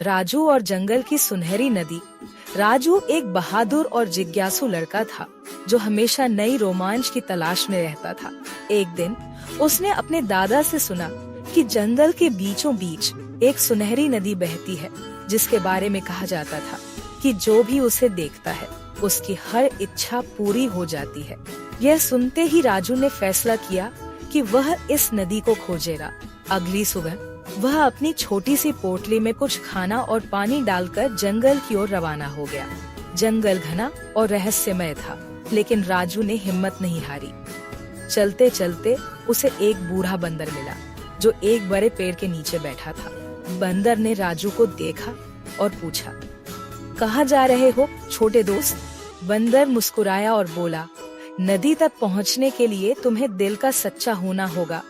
राजू और जंगल की सुनहरी नदी। राजू एक बहादुर और जिज्ञासु लड़का था जो हमेशा नई रोमांच की तलाश में रहता था। एक दिन उसने अपने दादा से सुना कि जंगल के बीचों बीच एक सुनहरी नदी बहती है, जिसके बारे में कहा जाता था कि जो भी उसे देखता है उसकी हर इच्छा पूरी हो जाती है। यह सुनते ही राजू ने फैसला किया कि वह इस नदी को खोजेगा। अगली सुबह वह अपनी छोटी सी पोटली में कुछ खाना और पानी डालकर जंगल की ओर रवाना हो गया। जंगल घना और रहस्यमय था, लेकिन राजू ने हिम्मत नहीं हारी। चलते चलते उसे एक बूढ़ा बंदर मिला जो एक बड़े पेड़ के नीचे बैठा था। बंदर ने राजू को देखा और पूछा, कहाँ जा रहे हो छोटे दोस्त? बंदर मुस्कुराया और बोला, नदी तक पहुँचने के लिए तुम्हें दिल का सच्चा होना होगा।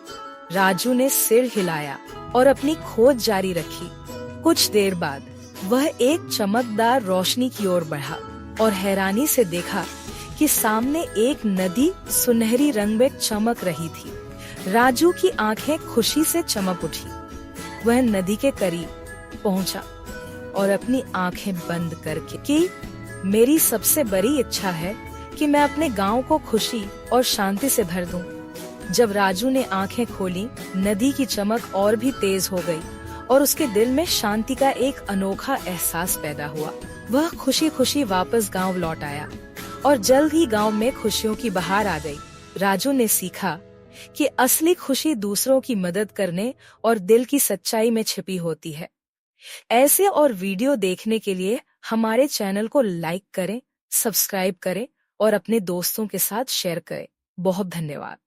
राजू ने सिर हिलाया और अपनी खोज जारी रखी। कुछ देर बाद वह एक चमकदार रोशनी की ओर बढ़ा और हैरानी से देखा कि सामने एक नदी सुनहरी रंग में चमक रही थी। राजू की आंखें खुशी से चमक उठी। वह नदी के करीब पहुंचा और अपनी आंखें बंद करके कि मेरी सबसे बड़ी इच्छा है कि मैं अपने गांव को खुशी और शांति से भर दूं। जब राजू ने आंखें खोली, नदी की चमक और भी तेज हो गई और उसके दिल में शांति का एक अनोखा एहसास पैदा हुआ। वह खुशी खुशी वापस गांव लौट आया और जल्द ही गांव में खुशियों की बहार आ गई। राजू ने सीखा कि असली खुशी दूसरों की मदद करने और दिल की सच्चाई में छिपी होती है। ऐसे और वीडियो देखने के लिए हमारे चैनल को लाइक करें, सब्सक्राइब करें और अपने दोस्तों के साथ शेयर करें। बहुत धन्यवाद।